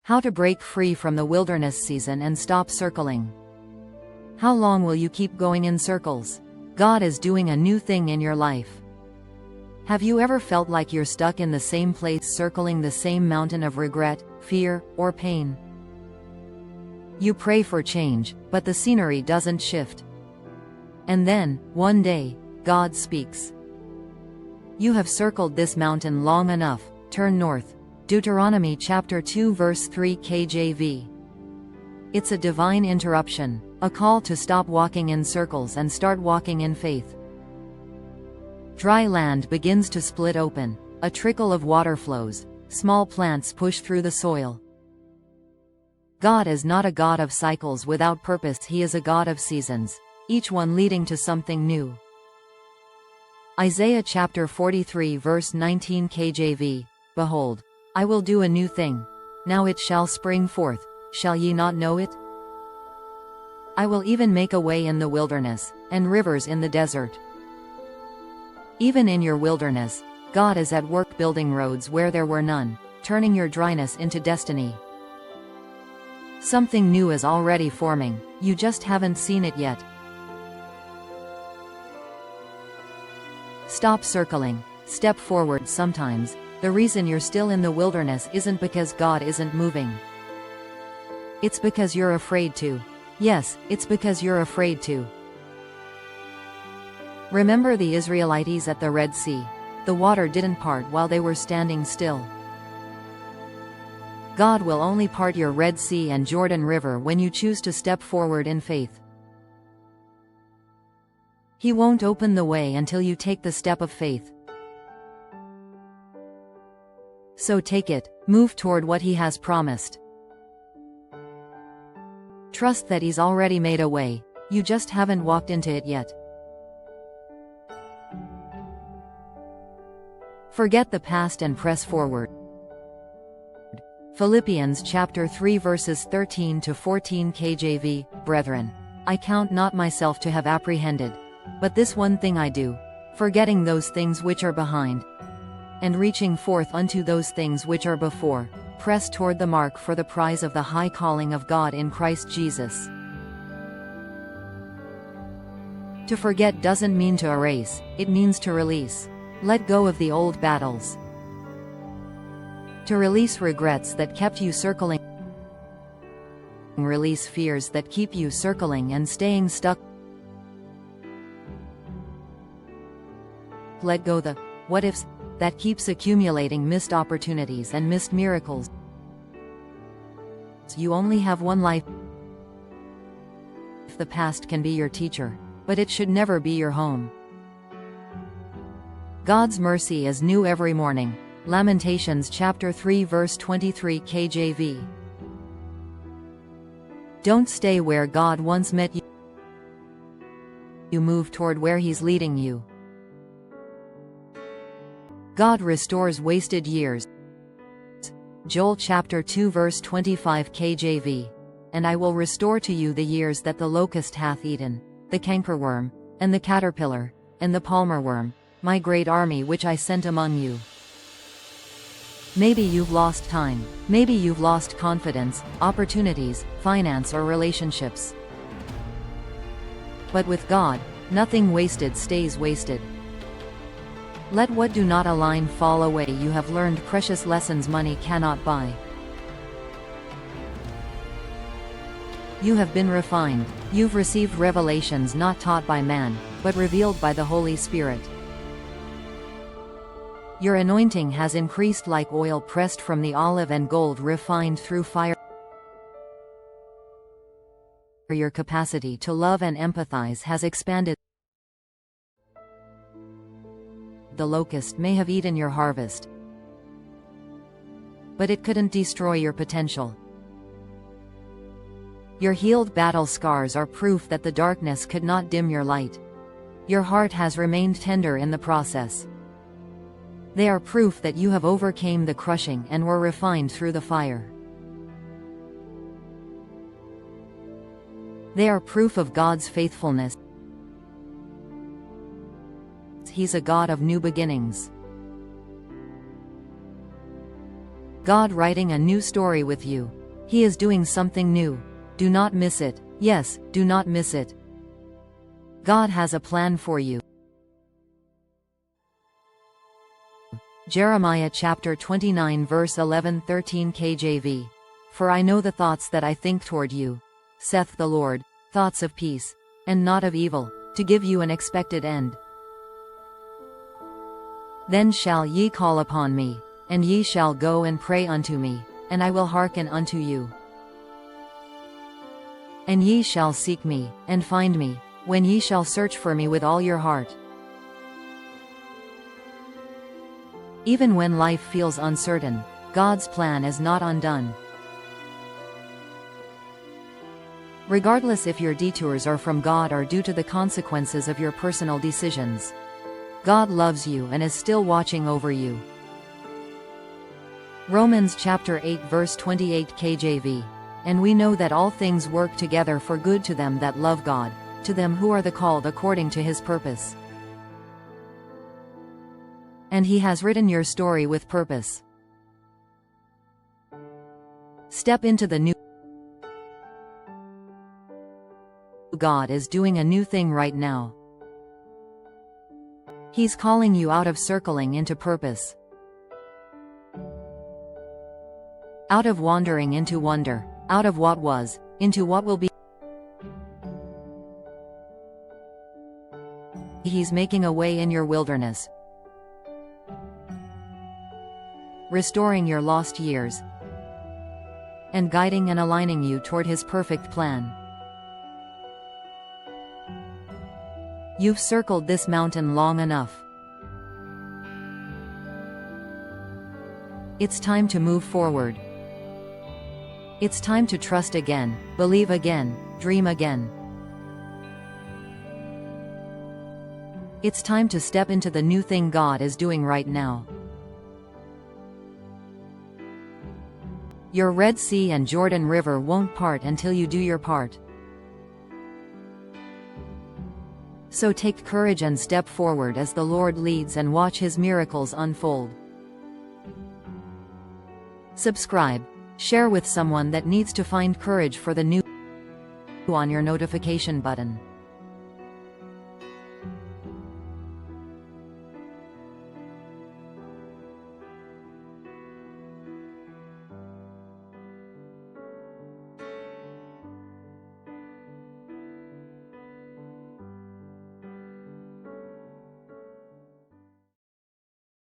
How to break free from the wilderness season and stop circling. How long will you keep going in circles? God is doing a new thing in your life. Have you ever felt like you're stuck in the same place, circling the same mountain of regret, fear, or pain? You pray for change, but the scenery doesn't shift. And then, one day, God speaks. You have circled this mountain long enough, turn north. Deuteronomy chapter 2 verse 3 KJV. It's a divine interruption, a call to stop walking in circles and start walking in faith. Dry land begins to split open, a trickle of water flows, small plants push through the soil. God is not a God of cycles without purpose, He is a God of seasons, each one leading to something new. Isaiah chapter 43 verse 19 KJV. Behold, I will do a new thing. Now it shall spring forth, shall ye not know it? I will even make a way in the wilderness, and rivers in the desert. Even in your wilderness, God is at work building roads where there were none, turning your dryness into destiny. Something new is already forming, you just haven't seen it yet. Stop circling, step forward. Sometimes, the reason you're still in the wilderness isn't because God isn't moving. It's because you're afraid to. Yes, it's because you're afraid to. Remember the Israelites at the Red Sea. The water didn't part while they were standing still. God will only part your Red Sea and Jordan River when you choose to step forward in faith. He won't open the way until you take the step of faith. So take it, move toward what He has promised. Trust that He's already made a way, you just haven't walked into it yet. Forget the past and press forward. Philippians chapter 3 verses 13 to 14 KJV. Brethren, I count not myself to have apprehended, but this one thing I do, forgetting those things which are behind, and reaching forth unto those things which are before, press toward the mark for the prize of the high calling of God in Christ Jesus. To forget doesn't mean to erase, it means to release. Let go of the old battles. To release regrets that kept you circling. Release fears that keep you circling and staying stuck. Let go the what-ifs that keeps accumulating missed opportunities and missed miracles. You only have one life. The past can be your teacher, but it should never be your home. God's mercy is new every morning. Lamentations chapter 3 verse 23 KJV. Don't stay where God once met you. You move toward where He's leading you. God restores wasted years. Joel chapter 2 verse 25 KJV. And I will restore to you the years that the locust hath eaten, the cankerworm, and the caterpillar, and the palmerworm, my great army which I sent among you. Maybe you've lost time. Maybe you've lost confidence, opportunities, finance or relationships. But with God, nothing wasted stays wasted. Let what do not align fall away. You have learned precious lessons money cannot buy. You have been refined. You've received revelations not taught by man, but revealed by the Holy Spirit. Your anointing has increased like oil pressed from the olive and gold refined through fire. Your capacity to love and empathize has expanded. The locust may have eaten your harvest, but it couldn't destroy your potential. Your healed battle scars are proof that the darkness could not dim your light. Your heart has remained tender in the process. They are proof that you have overcame the crushing and were refined through the fire. They are proof of God's faithfulness. He's a God of new beginnings. God writing a new story with you. He is doing something new. Do not miss it. Yes, do not miss it. God has a plan for you. Jeremiah chapter 29 verse 11-13 KJV. For I know the thoughts that I think toward you, saith the Lord, thoughts of peace, and not of evil, to give you an expected end. Then shall ye call upon me, and ye shall go and pray unto me, and I will hearken unto you. And ye shall seek me, and find me, when ye shall search for me with all your heart. Even when life feels uncertain, God's plan is not undone. Regardless if your detours are from God or due to the consequences of your personal decisions, God loves you and is still watching over you. Romans chapter 8 verse 28 KJV. And we know that all things work together for good to them that love God, to them who are the called according to his purpose. And he has written your story with purpose. Step into the new. God is doing a new thing right now. He's calling you out of circling into purpose. Out of wandering into wonder. Out of what was, into what will be. He's making a way in your wilderness, restoring your lost years, and guiding and aligning you toward his perfect plan. You've circled this mountain long enough. It's time to move forward. It's time to trust again, believe again, dream again. It's time to step into the new thing God is doing right now. Your Red Sea and Jordan River won't part until you do your part. So take courage and step forward as the Lord leads and watch his miracles unfold. Subscribe. Share with someone that needs to find courage for the new on your notification button.